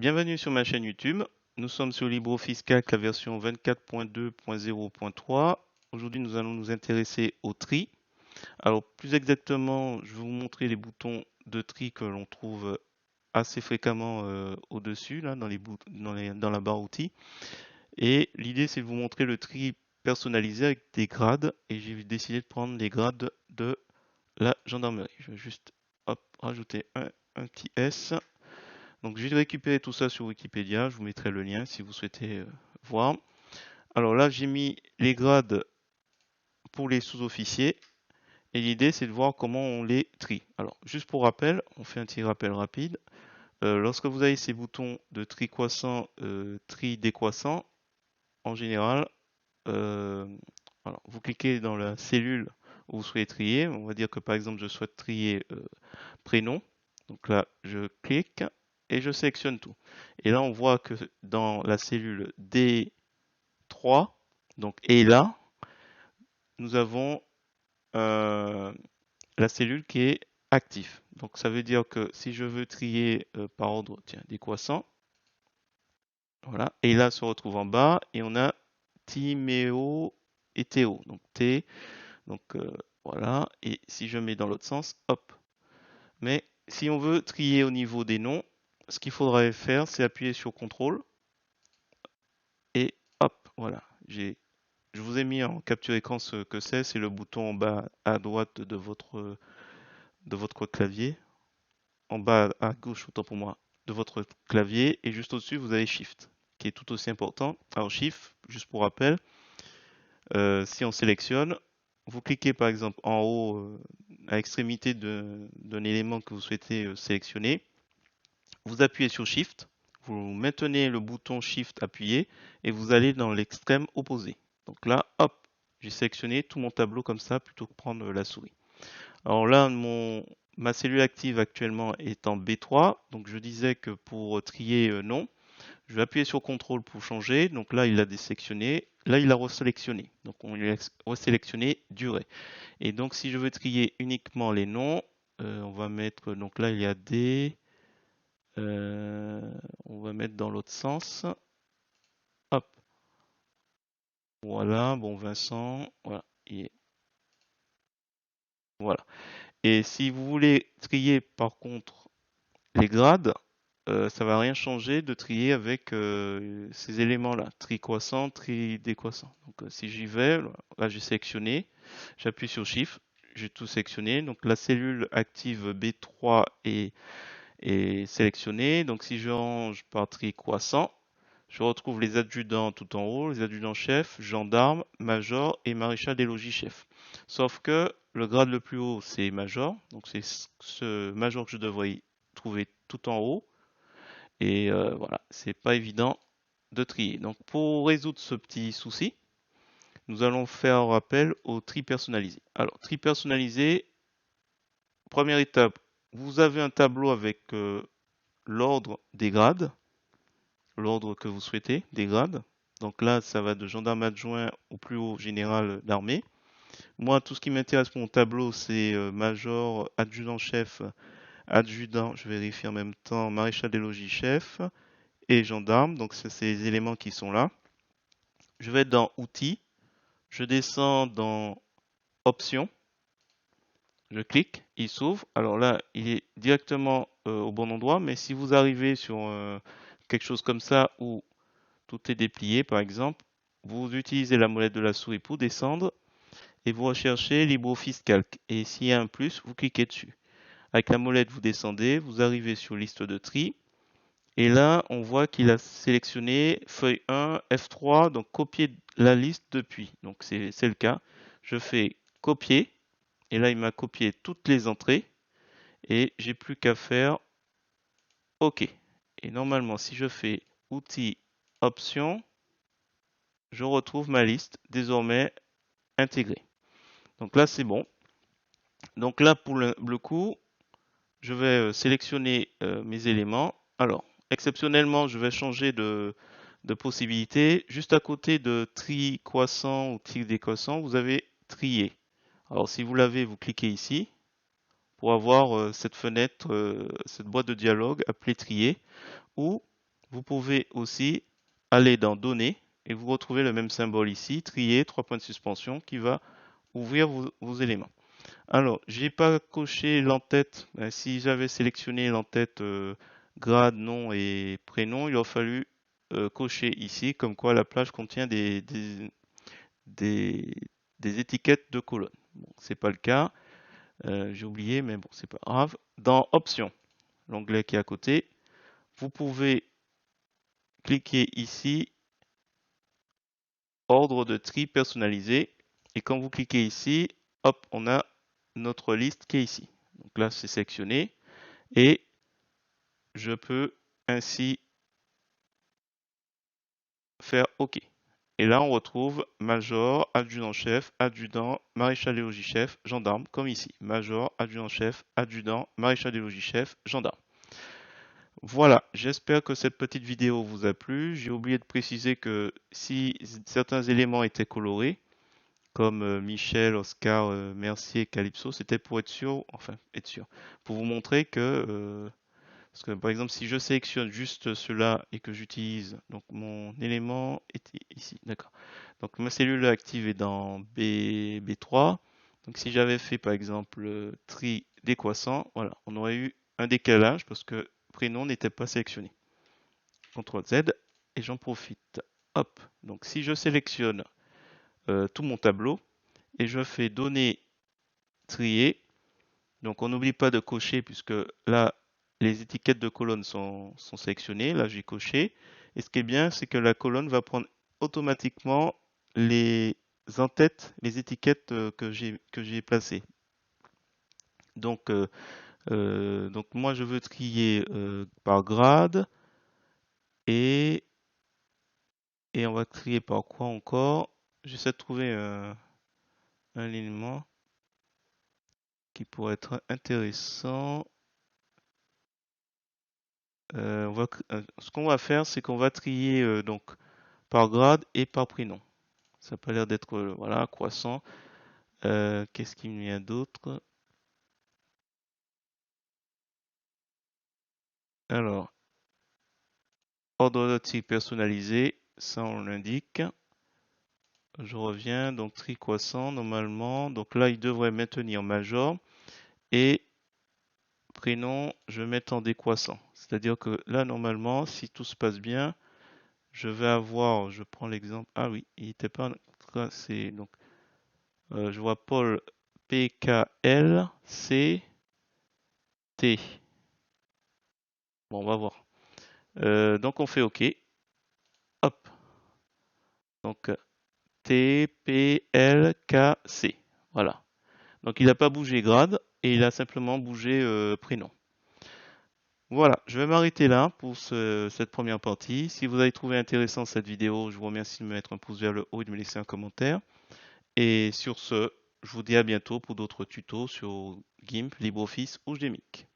Bienvenue sur ma chaîne YouTube. Nous sommes sur LibreOffice Calc, la version 24.2.0.3. Aujourd'hui, nous allons nous intéresser au tri. Alors, plus exactement, je vais vous montrer les boutons de tri que l'on trouve assez fréquemment au-dessus, là, dans la barre outils. Et l'idée, c'est de vous montrer le tri personnalisé avec des grades. Et j'ai décidé de prendre les grades de la gendarmerie. Je vais juste rajouter un petit S. Donc j'ai récupéré tout ça sur Wikipédia, je vous mettrai le lien si vous souhaitez voir. Alors là, j'ai mis les grades pour les sous-officiers et l'idée c'est de voir comment on les trie. Alors juste pour rappel, on fait un petit rappel rapide. Lorsque vous avez ces boutons de tri croissant, tri décroissant, en général, euh, alors, vous cliquez dans la cellule où vous souhaitez trier. On va dire que par exemple je souhaite trier prénom. Donc là, je clique et je sélectionne tout. Et là, on voit que dans la cellule D3, donc et là, nous avons euh, la cellule qui est active. Donc ça veut dire que si je veux trier par ordre, tiens, décroissant, voilà, et là se retrouve en bas et on a Timéo et Théo. Donc T, donc voilà, et si je mets dans l'autre sens, hop. Mais si on veut trier au niveau des noms, ce qu'il faudrait faire, c'est appuyer sur CTRL et hop, voilà. Je vous ai mis en capture écran ce que c'est le bouton en bas à droite de votre clavier. En bas à gauche, autant pour moi, de votre clavier. Et juste au-dessus, vous avez Shift, qui est tout aussi important. Alors Shift, juste pour rappel, si on sélectionne, vous cliquez par exemple en haut à l'extrémité d'un élément que vous souhaitez sélectionner. Vous appuyez sur Shift, vous maintenez le bouton Shift appuyé et vous allez dans l'extrême opposé. Donc là, hop, j'ai sélectionné tout mon tableau comme ça plutôt que prendre la souris. Alors là, ma cellule active actuellement est en B3, donc je disais que pour trier non, je vais appuyer sur CTRL pour changer. Donc là, il a désélectionné. Là, il a resélectionné. Donc on lui a resélectionné durée. Et donc si je veux trier uniquement les noms, on va mettre, donc là il y a des, on va mettre dans l'autre sens. Hop, voilà, bon Vincent, voilà, voilà. Et si vous voulez trier par contre les grades, ça va rien changer de trier avec ces éléments-là, tri croissant, tri décroissant. Donc si j'y vais, là j'ai sélectionné, j'appuie sur Shift, j'ai tout sélectionné. Donc la cellule active B3 est sélectionnée. Donc si je range par tri croissant, je retrouve les adjudants tout en haut, les adjudants-chefs, gendarmes, major et maréchal des logis chef. Sauf que le grade le plus haut, c'est major. Donc c'est ce major que je devrais trouver tout en haut. Et voilà, c'est pas évident de trier. Donc pour résoudre ce petit souci, nous allons faire appel au tri personnalisé. Alors, tri personnalisé, première étape, vous avez un tableau avec l'ordre des grades, l'ordre que vous souhaitez, des grades. Donc là, ça va de gendarme adjoint au plus haut général d'armée. Moi, tout ce qui m'intéresse pour mon tableau, c'est major, adjudant-chef, adjudant, je vérifie en même temps, maréchal des logis chef et gendarme. Donc, c'est les éléments qui sont là. Je vais dans outils, je descends dans options, je clique, il s'ouvre. Alors là, il est directement au bon endroit, mais si vous arrivez sur quelque chose comme ça où tout est déplié, par exemple, vous utilisez la molette de la souris pour descendre et vous recherchez LibreOffice Calc. Et s'il y a un plus, vous cliquez dessus. Avec la molette, vous descendez, vous arrivez sur liste de tri. Et là, on voit qu'il a sélectionné feuille 1, F3, donc copier la liste depuis. Donc c'est le cas. Je fais copier. Et là, il m'a copié toutes les entrées. Et j'ai plus qu'à faire OK. Et normalement, si je fais outils, options, je retrouve ma liste désormais intégrée. Donc là, c'est bon. Donc là, pour le coup, je vais sélectionner mes éléments. Alors, exceptionnellement, je vais changer de possibilité. Juste à côté de tri croissant ou tri décroissant, vous avez trier. Alors, si vous l'avez, vous cliquez ici pour avoir cette fenêtre, cette boîte de dialogue appelée trier, ou vous pouvez aussi aller dans Données et vous retrouvez le même symbole ici, trier, 3 points de suspension, qui va ouvrir vos éléments. Alors, j'ai pas coché l'entête. Si j'avais sélectionné l'entête grade, nom et prénom, il aurait fallu cocher ici, comme quoi la plage contient des, des étiquettes de colonnes. Bon, c'est pas le cas. J'ai oublié, mais bon, c'est pas grave. Dans Options, l'onglet qui est à côté, vous pouvez cliquer ici, Ordre de tri personnalisé. Et quand vous cliquez ici, hop, on a notre liste qui est ici. Donc là, c'est sélectionné. Et je peux ainsi faire OK. Et là, on retrouve major, adjudant-chef, adjudant, maréchal des logis-chef, gendarme, comme ici. Major, adjudant-chef, adjudant, maréchal des logis-chef, gendarme. Voilà, j'espère que cette petite vidéo vous a plu. J'ai oublié de préciser que si certains éléments étaient colorés, comme Michel, Oscar, Mercier, Calypso, c'était pour être sûr, enfin être sûr, pour vous montrer que parce que par exemple, si je sélectionne juste cela et que j'utilise, donc mon élément est ici, d'accord. Donc ma cellule active est dans B3. Donc si j'avais fait par exemple tri décroissant, voilà, on aurait eu un décalage parce que prénom n'était pas sélectionné. CTRL Z et j'en profite. Hop. Donc si je sélectionne tout mon tableau et je fais données trier, donc on n'oublie pas de cocher puisque là les étiquettes de colonnes sont sélectionnées. Là j'ai coché. Et ce qui est bien, c'est que la colonne va prendre automatiquement les en-têtes, les étiquettes que j'ai placées. Donc, donc moi je veux trier par grade et, et on va trier par quoi encore? J'essaie de trouver un élément qui pourrait être intéressant. Ce qu'on va faire, c'est qu'on va trier donc par grade et par prénom. Ça n'a pas l'air d'être voilà, croissant. Qu'est-ce qu'il y a d'autre? Alors, ordre de tri personnalisé, ça on l'indique. Je reviens, donc tri croissant normalement. Donc là, il devrait maintenir major. Et prénom, je vais mettre en décroissant. C'est-à-dire que là, normalement, si tout se passe bien, je vais avoir, je prends l'exemple, ah oui, il n'était pas tracé. Donc, je vois Paul PKL C T. Bon, on va voir. Donc, on fait OK. Hop. Donc, T P L K C. Voilà. Donc, il n'a pas bougé grade et il a simplement bougé prénom. Voilà, je vais m'arrêter là pour cette première partie. Si vous avez trouvé intéressant cette vidéo, je vous remercie de me mettre un pouce vers le haut et de me laisser un commentaire. Et sur ce, je vous dis à bientôt pour d'autres tutos sur GIMP, LibreOffice ou GMake.